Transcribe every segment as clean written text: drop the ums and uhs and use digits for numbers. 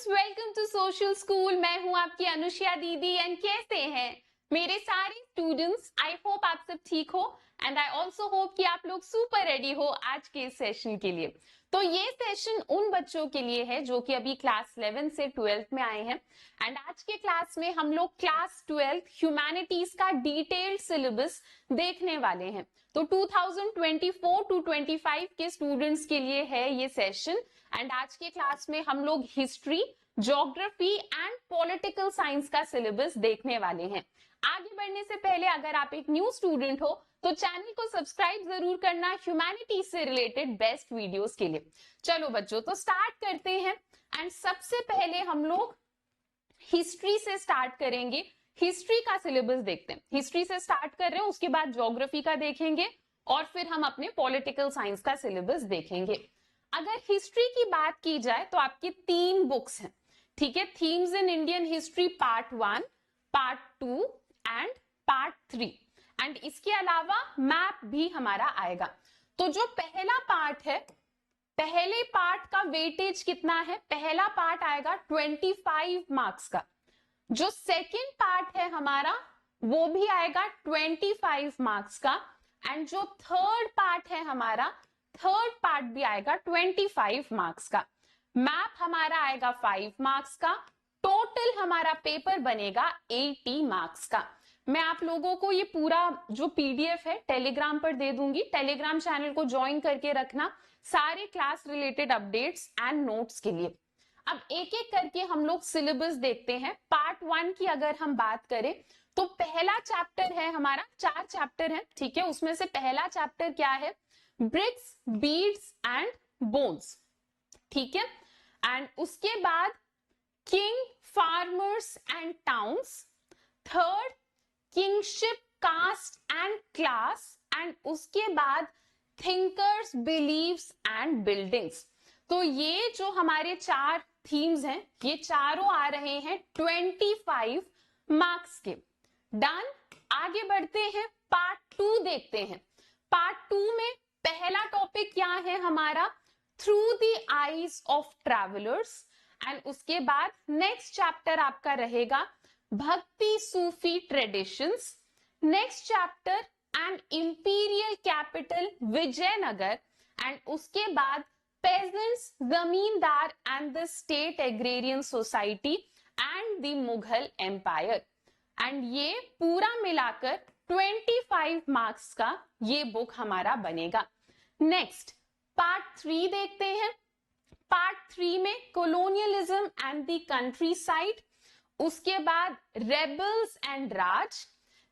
Friends, welcome to social school. मैं हूं आपकी अनुष्या दीदी। एंड कैसे हैं मेरे सारे स्टूडेंट्स? आई होप आप सब ठीक हो एंड आई ऑल्सो होप कि आप लोग सुपर रेडी हो आज के इस सेशन के लिए। तो ये सेशन उन बच्चों के लिए है जो कि अभी क्लास 11 से 12th में आए हैं। एंड आज के क्लास में हम लोग क्लास 12th ह्यूमैनिटीज का डिटेल्ड सिलेबस देखने वाले हैं। तो 2024 टू 25 के स्टूडेंट्स के लिए है ये सेशन। एंड आज के क्लास में हम लोग history, geography and political science का सिलेबस देखने वाले हैं। आगे बढ़ने से पहले अगर आप एक न्यू स्टूडेंट हो तो चैनल को सब्सक्राइब जरूर करना ह्यूमैनिटीज से रिलेटेड बेस्ट वीडियोस के लिए। चलो बच्चों, तो स्टार्ट करते हैं। एंड सबसे पहले हम लोग हिस्ट्री से स्टार्ट करेंगे। हिस्ट्री का सिलेबस देखते हैं। हिस्ट्री से स्टार्ट कर रहे हैं, उसके बाद ज्योग्राफी का देखेंगे और फिर हम अपने पॉलिटिकल साइंस का सिलेबस देखेंगे। अगर हिस्ट्री की बात की जाए तो आपकी 3 बुक्स हैं, ठीक है। Themes in Indian history part 1, part 2 and part 3। And इसके अलावा मैप भी हमारा आएगा। तो जो पहला पार्ट है, पहले पार्ट का वेटेज कितना है? पहला पार्ट आएगा 25 मार्क्स का। जो सेकेंड पार्ट है हमारा वो भी आएगा 25 मार्क्स का। एंड जो थर्ड पार्ट है हमारा, थर्ड पार्ट भी आएगा 25 मार्क्स का। मैप हमारा आएगा 5 मार्क्स का। टोटल हमारा पेपर बनेगा 80 मार्क्स का। मैं आप लोगों को ये पूरा जो पीडीएफ है टेलीग्राम पर दे दूंगी। टेलीग्राम चैनल को ज्वाइन करके रखना सारे class related updates and notes के लिए। अब एक एक करके हम लोग सिलेबस देखते हैं। पार्ट 1 की अगर हम बात करें तो पहला चैप्टर है हमारा, 4 चैप्टर है, ठीक है। उसमें से पहला चैप्टर क्या है? ब्रिक्स, बीड्स एंड बोन्स, ठीक है। एंड उसके बाद king, farmers and towns. Third kingship, caste and class. And उसके बाद थिंकर्स, बिलीव्स एंड बिल्डिंग्स। तो ये जो हमारे 4 थीम्स हैं, ये चारों आ रहे हैं 25 मार्क्स के। डन। आगे बढ़ते हैं, पार्ट 2 देखते हैं। पार्ट 2 में पहला टॉपिक क्या है हमारा? Through the eyes of travellers. And उसके बाद नेक्स्ट चैप्टर आपका रहेगा Bhakti Sufi traditions. Next chapter and imperial capital Vijayanagar. And उसके बाद peasants, zamindar and the state agrarian society and the Mughal empire. And ये पूरा मिलाकर 25 मार्क्स का ये बुक हमारा बनेगा। नेक्स्ट पार्ट 3 देखते हैं। पार्ट 3 में colonialism and the country side. उसके बाद rebels and Raj.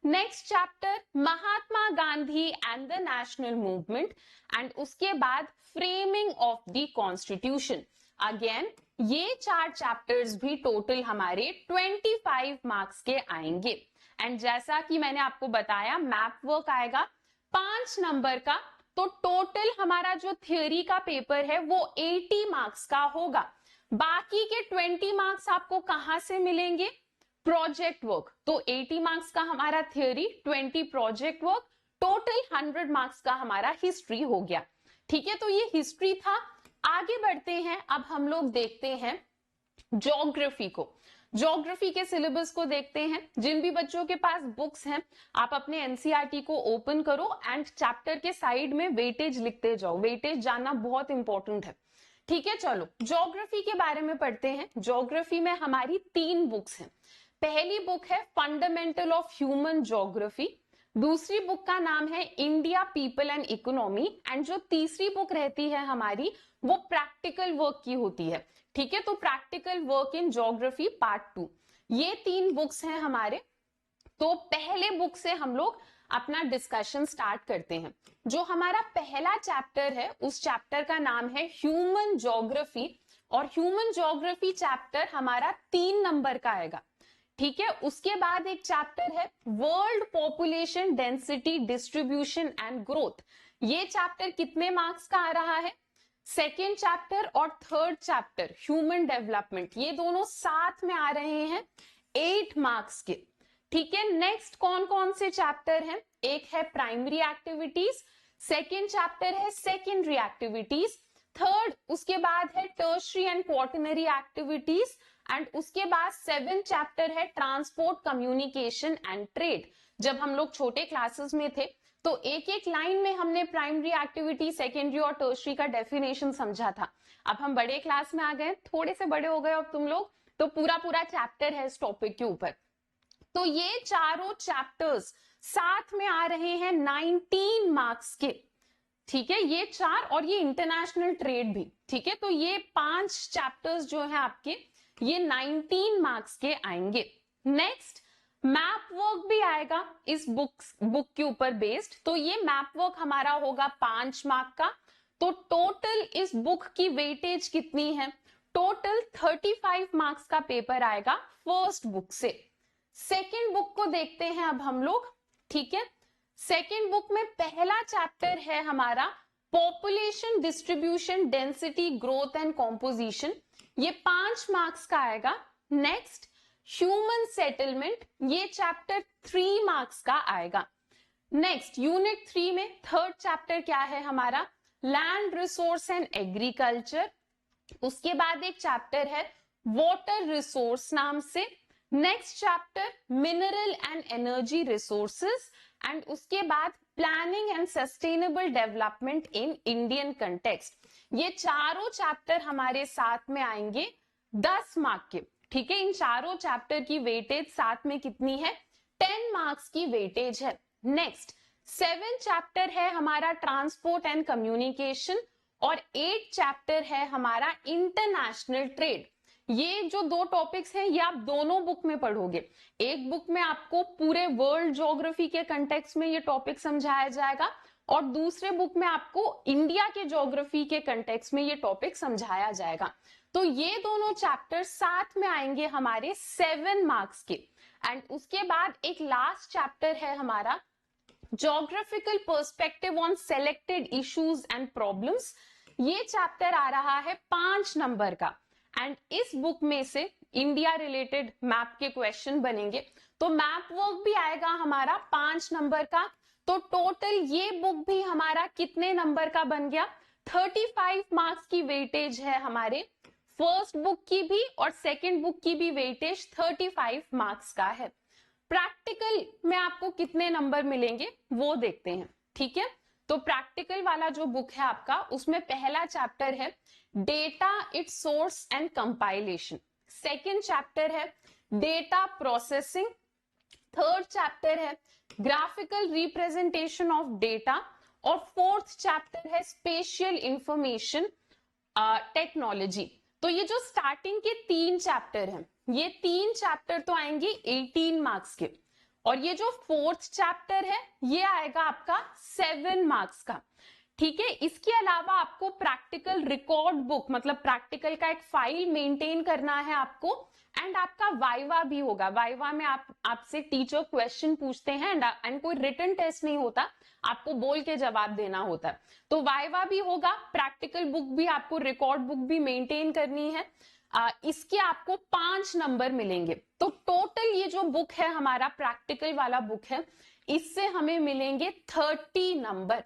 Next chapter Mahatma Gandhi and the national movement. And उसके बाद framing of the constitution. Again ये 4 चैप्टर्स भी टोटल हमारे 25 मार्क्स के आएंगे। एंड जैसा कि मैंने आपको बताया, मैप वर्क आएगा 5 नंबर का। तो टोटल हमारा जो थ्योरी का पेपर है वो 80 मार्क्स का होगा। बाकी के 20 मार्क्स आपको कहां से मिलेंगे? Project work. तो 80 मार्क्स का हमारा theory, 20 project work, total 100 marks का हमारा हिस्ट्री हो गया, ठीक है। तो ये हिस्ट्री था। आगे बढ़ते हैं, अब हम लोग देखते हैं ज्योग्राफी को। ज्योग्राफी के सिलेबस को देखते हैं। जिन भी बच्चों के पास बुक्स हैं, आप अपने एनसीईआरटी को ओपन करो एंड चैप्टर के साइड में वेटेज लिखते जाओ। वेटेज जानना बहुत इंपॉर्टेंट है, ठीक है। चलो ज्योग्राफी के बारे में पढ़ते हैं। ज्योग्राफी में हमारी 3 बुक्स हैं। पहली बुक है फंडामेंटल ऑफ ह्यूमन ज्योग्राफी। दूसरी बुक का नाम है India, people and economy. And जो तीसरी बुक रहती है हमारी, वो प्रैक्टिकल वर्क की होती है, ठीक है। तो practical work in geography part 2। ये 3 बुक्स हैं हमारे। तो पहले बुक से हम लोग अपना डिस्कशन स्टार्ट करते हैं। जो हमारा पहला चैप्टर है, उस चैप्टर का नाम है ह्यूमन ज्योग्राफी। और ह्यूमन ज्योग्राफी चैप्टर हमारा 3 नंबर का आएगा, ठीक है। उसके बाद एक चैप्टर है world population density distribution and growth. ये चैप्टर कितने मार्क्स का आ रहा है? सेकेंड चैप्टर और थर्ड चैप्टर ह्यूमन डेवलपमेंट, ये दोनों साथ में आ रहे हैं 8 मार्क्स के, ठीक है। नेक्स्ट कौन कौन से चैप्टर हैं? एक है प्राइमरी एक्टिविटीज, सेकेंड चैप्टर है सेकेंडरी एक्टिविटीज, थर्ड उसके बाद है tertiary and quaternary activities, and उसके बाद 7 चैप्टर है ट्रांसपोर्ट कम्युनिकेशन एंड ट्रेड। जब हम लोग छोटे क्लासेस में थे तो एक एक लाइन में हमने प्राइमरी एक्टिविटी, सेकेंडरी और टर्शरी का डेफिनेशन समझा था। अब हम बड़े क्लास में आ गए, थोड़े से बड़े हो गए अब तुम लोग, तो पूरा पूरा चैप्टर है इस टॉपिक के ऊपर। तो ये चारों चैप्टर्स साथ में आ रहे हैं 19 मार्क्स के, ठीक है, ये 4 और ये इंटरनेशनल ट्रेड भी, ठीक है। तो ये 5 चैप्टर्स जो है आपके ये 19 मार्क्स के आएंगे। नेक्स्ट मैप वर्क भी आएगा इस बुक के ऊपर बेस्ड, तो ये मैप वर्क हमारा होगा 5 मार्क का। तो टोटल इस बुक की वेटेज कितनी है? टोटल 35 मार्क्स का पेपर आएगा फर्स्ट बुक से। सेकेंड बुक को देखते हैं अब हम लोग, ठीक है। सेकेंड बुक में पहला चैप्टर है हमारा population distribution density growth and composition, ये 5 मार्क्स का आएगा। नेक्स्ट ह्यूमन सेटलमेंट, ये चैप्टर 3 मार्क्स का आएगा। नेक्स्ट यूनिट 3 में थर्ड चैप्टर क्या है हमारा? Land resource and agriculture. उसके बाद एक चैप्टर है वाटर रिसोर्स नाम से। Next chapter mineral and energy resources, and उसके बाद planning and sustainable development in Indian context. ये चारों चैप्टर हमारे साथ में आएंगे 10 मार्क के, ठीक है। इन चारों चैप्टर की वेटेज साथ में कितनी है? 10 मार्क्स की वेटेज है। नेक्स्ट 7 चैप्टर है हमारा ट्रांसपोर्ट एंड कम्युनिकेशन, और 8 चैप्टर है हमारा इंटरनेशनल ट्रेड। ये जो 2 टॉपिक्स हैं ये आप दोनों बुक में पढ़ोगे। एक बुक में आपको पूरे वर्ल्ड ज्योग्राफी के कंटेक्स्ट में ये टॉपिक समझाया जाएगा, और दूसरे बुक में आपको इंडिया के ज्योग्राफी के कंटेक्स्ट में ये टॉपिक समझाया जाएगा। तो ये दोनों चैप्टर साथ में आएंगे हमारे 7 मार्क्स के। एंड उसके बाद एक लास्ट चैप्टर है हमारा geographical perspective on selected issues and problems. ये चैप्टर आ रहा है 5 नंबर का, एंड इस बुक में से इंडिया रिलेटेड मैप के क्वेश्चन बनेंगे। तो मैप वर्क भी आएगा हमारा 5 नंबर का। तो टोटल ये बुक भी हमारा कितने नंबर का बन गया? 35 मार्क्स की वेटेज है हमारे फर्स्ट बुक की भी, और सेकेंड बुक की भी वेटेज 35 मार्क्स का है। प्रैक्टिकल में आपको कितने नंबर मिलेंगे वो देखते हैं, ठीक है। तो प्रैक्टिकल वाला जो बुक है आपका, उसमें पहला चैप्टर है data it's source and compilation, second chapter है डेटा प्रोसेसिंग, थर्ड चैप्टर है ग्राफिकल रिप्रेजेंटेशन ऑफ डेटा, और फोर्थ चैप्टर है स्पेशियल इंफॉर्मेशन टेक्नोलॉजी। तो ये जो स्टार्टिंग के 3 चैप्टर हैं, ये 3 चैप्टर तो आएंगे 18 मार्क्स के, और ये जो फोर्थ चैप्टर है ये आएगा आपका 7 मार्क्स का, ठीक है। इसके अलावा आपको प्रैक्टिकल रिकॉर्ड बुक, मतलब प्रैक्टिकल का एक फाइल मेंटेन करना है आपको, एंड आपका वाइवा भी होगा। वाइवा में आपसे टीचर क्वेश्चन पूछते हैं, एंड कोई रिटन टेस्ट नहीं होता, आपको बोल के जवाब देना होता है। तो वाइवा भी होगा, प्रैक्टिकल बुक भी, आपको रिकॉर्ड बुक भी मेंटेन करनी है। इसके आपको 5 नंबर मिलेंगे। तो टोटल ये जो बुक है हमारा प्रैक्टिकल वाला बुक है, इससे हमें मिलेंगे 30 नंबर,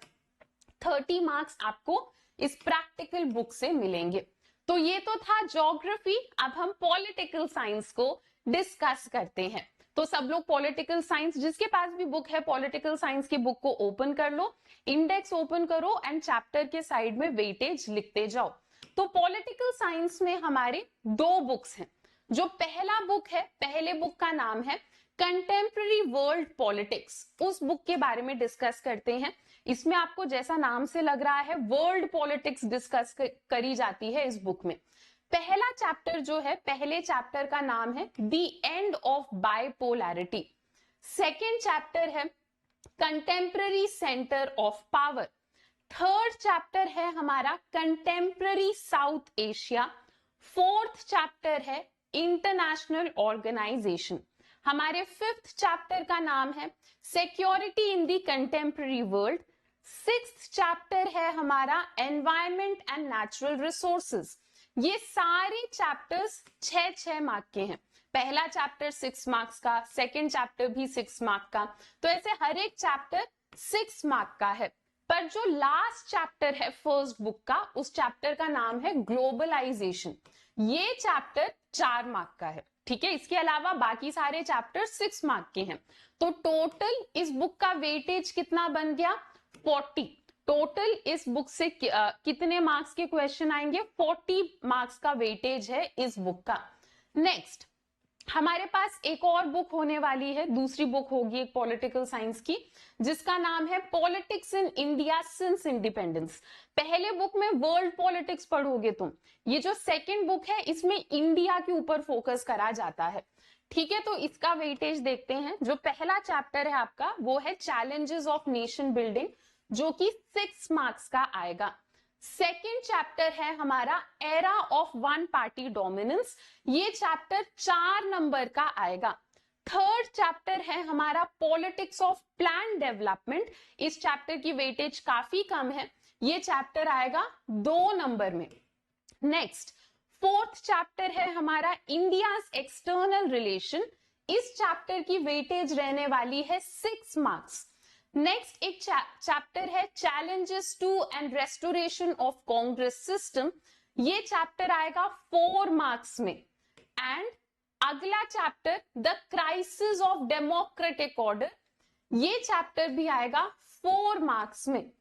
30 मार्क्स आपको इस प्रैक्टिकल बुक से मिलेंगे। तो ये तो था ज्योग्राफी। अब हम पॉलिटिकल साइंस को डिस्कस करते हैं। तो सब लोग पॉलिटिकल साइंस, जिसके पास भी बुक है पॉलिटिकल साइंस की बुक को ओपन कर लो, इंडेक्स ओपन करो, एंड चैप्टर के साइड में वेटेज लिखते जाओ। तो पॉलिटिकल साइंस में हमारे 2 बुक्स हैं। जो पहला बुक है, पहले बुक का नाम है कंटेम्प्रेरी वर्ल्ड पॉलिटिक्स, उस बुक के बारे में डिस्कस करते हैं। इसमें आपको जैसा नाम से लग रहा है वर्ल्ड पॉलिटिक्स डिस्कस करी जाती है इस बुक में। पहला चैप्टर जो है, पहले चैप्टर का नाम है the end of bipolarity. Second chapter है contemporary centre of power. Third chapter है हमारा contemporary South Asia. Fourth chapter है इंटरनेशनल ऑर्गेनाइजेशन। हमारे फिफ्थ चैप्टर का नाम है security in the contemporary world. Sixth chapter है हमारा एनवायरमेंट एंड नेचुरल रिसोर्सेज। ये सारे चैप्टर्स 6-6 मार्क के हैं। पहला चैप्टर 6 मार्क्स का, सेकेंड चैप्टर भी 6 मार्क का, तो ऐसे हर एक चैप्टर 6 मार्क का है। पर जो लास्ट चैप्टर है फर्स्ट बुक का, उस चैप्टर का नाम है ग्लोबलाइजेशन। ये चैप्टर 4 मार्क का है, ठीक है। इसके अलावा बाकी सारे चैप्टर 6 मार्क के हैं। तो टोटल इस बुक का वेटेज कितना बन गया? 40। टोटल इस बुक से कितने मार्क्स के क्वेश्चन आएंगे? 40 मार्क्स का वेटेज है इस बुक का। नेक्स्ट हमारे पास एक और बुक होने वाली है, दूसरी बुक होगी एक पॉलिटिकल साइंस की, जिसका नाम है politics in India since independence. पहले बुक में वर्ल्ड पॉलिटिक्स पढ़ोगे तुम, ये जो सेकंड बुक है इसमें इंडिया के ऊपर फोकस करा जाता है, ठीक है। तो इसका वेटेज देखते हैं। जो पहला चैप्टर है आपका वो है चैलेंजेस ऑफ नेशन बिल्डिंग, जो कि 6 मार्क्स का आएगा। सेकेंड चैप्टर है हमारा era of one party dominance, ये चैप्टर 4 नंबर का आएगा। थर्ड चैप्टर है हमारा पॉलिटिक्स ऑफ प्लान डेवलपमेंट, इस चैप्टर की वेटेज काफी कम है, ये चैप्टर आएगा 2 नंबर में। नेक्स्ट फोर्थ चैप्टर है हमारा इंडियाज एक्सटर्नल रिलेशन, इस चैप्टर की वेटेज रहने वाली है 6 मार्क्स। नेक्स्ट एक चैप्टर है challenges to and restoration of Congress system, ये चैप्टर आएगा 4 मार्क्स में। एंड अगला chapter the crisis of democratic order, ये चैप्टर भी आएगा 4 मार्क्स में।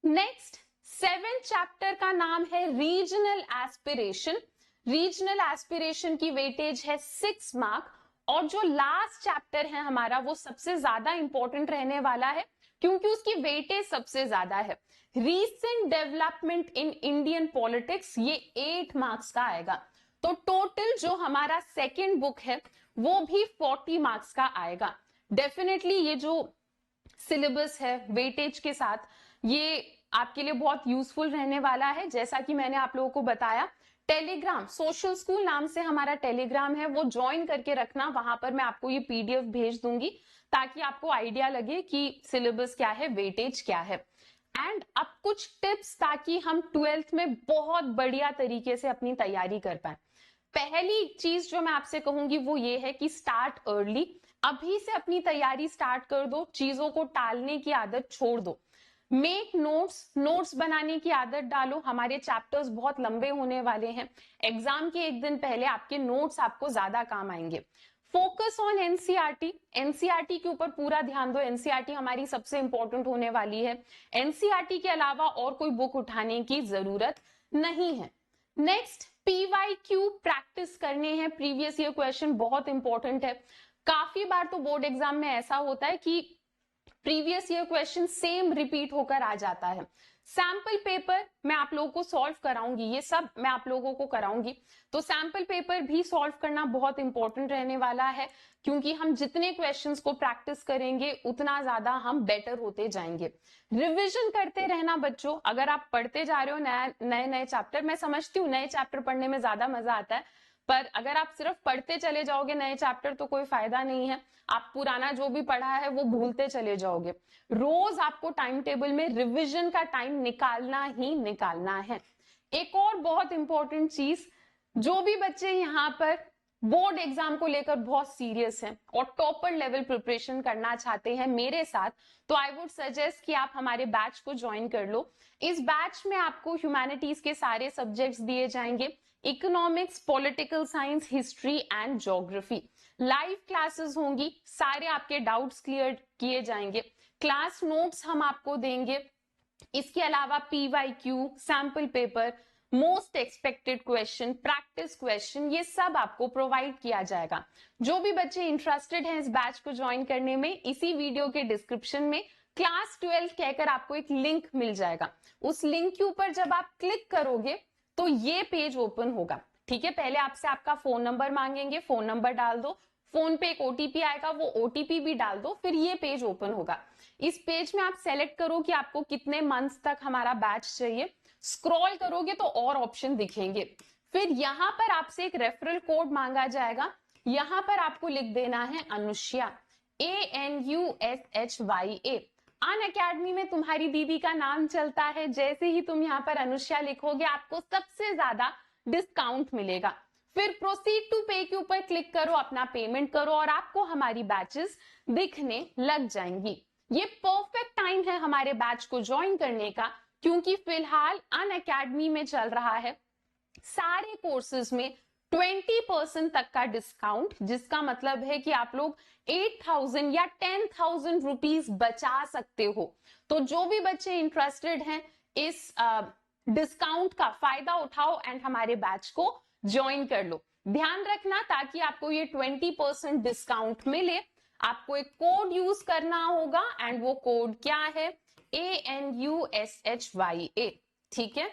नेक्स्ट 7th चैप्टर का नाम है रीजनल एस्पिरेशन, रीजनल एस्पिरेशन की वेटेज है 6 मार्क। और जो लास्ट चैप्टर है हमारा वो सबसे ज्यादा इंपॉर्टेंट रहने वाला है, क्योंकि उसकी वेटेज सबसे ज्यादा है, recent development in Indian politics, ये 8 मार्क्स का आएगा। तो टोटल जो हमारा सेकेंड बुक है वो भी 40 मार्क्स का आएगा। डेफिनेटली ये जो सिलेबस है वेटेज के साथ, ये आपके लिए बहुत यूजफुल रहने वाला है। जैसा कि मैंने आप लोगों को बताया, टेलीग्राम सोशल स्कूल नाम से हमारा टेलीग्राम है, वो ज्वाइन करके रखना, वहां पर मैं आपको ये पीडीएफ भेज दूंगी ताकि आपको आइडिया लगे कि सिलेबस क्या है, वेटेज क्या है। एंड अब कुछ टिप्स ताकि हम 12th में बहुत बढ़िया तरीके से अपनी तैयारी कर पाए। पहली चीज जो मैं आपसे कहूंगी वो ये है कि स्टार्ट अर्ली, अभी से अपनी तैयारी स्टार्ट कर दो, चीजों को टालने की आदत छोड़ दो। मेक नोट्स, नोट्स बनाने की आदत डालो, हमारे चैप्टर्स बहुत लंबे होने वाले हैं, एग्जाम के एक दिन पहले आपके नोट्स आपको ज्यादा काम आएंगे। फोकस ऑन एनसीईआरटी, एनसीईआरटी के ऊपर पूरा ध्यान दो, एनसीईआरटी हमारी सबसे इंपॉर्टेंट होने वाली है, एनसीईआरटी के अलावा और कोई बुक उठाने की जरूरत नहीं है। नेक्स्ट पीवाईक्यू प्रैक्टिस करने हैं, प्रीवियस ईयर क्वेश्चन बहुत इंपॉर्टेंट है। काफी बार तो बोर्ड एग्जाम में ऐसा होता है कि previous year question same repeat होकर आ जाता है। सैंपल पेपर मैं आप लोगों को सॉल्व कराऊंगी, ये सब मैं आप लोगों को कराऊंगी, तो सैंपल पेपर भी सॉल्व करना बहुत इंपॉर्टेंट रहने वाला है, क्योंकि हम जितने क्वेश्चंस को प्रैक्टिस करेंगे उतना ज्यादा हम बेटर होते जाएंगे। रिवीजन करते रहना बच्चों, अगर आप पढ़ते जा रहे हो नए नए चैप्टर, मैं समझती हूँ नए चैप्टर पढ़ने में ज्यादा मजा आता है, पर अगर आप सिर्फ पढ़ते चले जाओगे नए चैप्टर तो कोई फायदा नहीं है, आप पुराना जो भी पढ़ा है वो भूलते चले जाओगे। रोज आपको टाइम टेबल में रिवीजन का टाइम निकालना ही निकालना है। एक और बहुत इंपॉर्टेंट चीज, जो भी बच्चे यहाँ पर बोर्ड एग्जाम को लेकर बहुत सीरियस हैं और टॉपर लेवल प्रिपरेशन करना चाहते हैं मेरे साथ, तो आई वुड सजेस्ट कि आप हमारे बैच को ज्वाइन कर लो। इस बैच में आपको ह्यूमैनिटीज के सारे सब्जेक्ट्स दिए जाएंगे, economics, political science, history and geography. Live classes होंगी, सारे आपके डाउट्स क्लियर किए जाएंगे, क्लास नोट्स हम आपको देंगे, इसके अलावा PYQ, sample paper, most expected question, practice question, ये सब आपको प्रोवाइड किया जाएगा। जो भी बच्चे इंटरेस्टेड हैं इस बैच को ज्वाइन करने में, इसी वीडियो के डिस्क्रिप्शन में क्लास 12 कहकर आपको एक लिंक मिल जाएगा, उस लिंक के ऊपर जब आप क्लिक करोगे तो ये पेज ओपन होगा, ठीक है। पहले आपसे आपका फोन नंबर मांगेंगे, फोन नंबर डाल दो, फोन पे एक ओटीपी आएगा, वो ओटीपी भी डाल दो, फिर ये पेज ओपन होगा। इस पेज में आप सेलेक्ट करो कि आपको कितने मंथ्स तक हमारा बैच चाहिए, स्क्रॉल करोगे तो और ऑप्शन दिखेंगे, फिर यहाँ पर आपसे एक रेफरल कोड मांगा जाएगा, यहाँ पर आपको लिख देना है अनुष्या, ANUSHYA। अनअकैडमी में तुम्हारी दीदी का नाम चलता है, जैसे ही तुम यहाँ पर अनुष्या लिखोगे आपको सबसे ज्यादा डिस्काउंट मिलेगा। फिर प्रोसीड टू पे के ऊपर क्लिक करो, अपना पेमेंट करो और आपको हमारी बैचेस दिखने लग जाएंगी। ये परफेक्ट टाइम है हमारे बैच को ज्वाइन करने का, क्योंकि फिलहाल अनअकैडमी में चल रहा है सारे कोर्सेज में 20% तक का डिस्काउंट, जिसका मतलब है कि आप लोग 8,000 या 10,000 रुपीज बचा सकते हो। तो जो भी बच्चे इंटरेस्टेड हैं इस डिस्काउंट का फायदा उठाओ एंड हमारे बैच को ज्वाइन कर लो। ध्यान रखना, ताकि आपको ये 20% डिस्काउंट मिले, आपको एक कोड यूज करना होगा एंड वो कोड क्या है, ANUSHYA। ठीक है,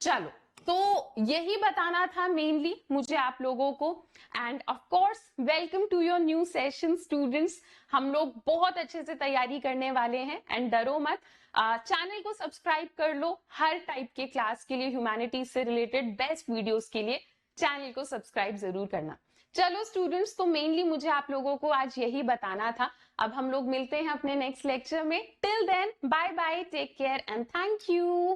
चलो, तो यही बताना था मेनली मुझे आप लोगों को। And of course welcome to your new session students. हम लोग बहुत अच्छे से तैयारी करने वाले हैं एंड डरो मत। चैनल को सब्सक्राइब कर लो, हर टाइप के क्लास के लिए, ह्यूमैनिटीज से रिलेटेड बेस्ट वीडियोस के लिए चैनल को सब्सक्राइब जरूर करना। चलो स्टूडेंट्स, तो मेनली मुझे आप लोगों को आज यही बताना था। अब हम लोग मिलते हैं अपने नेक्स्ट लेक्चर में। Till then bye bye, take care and thank you.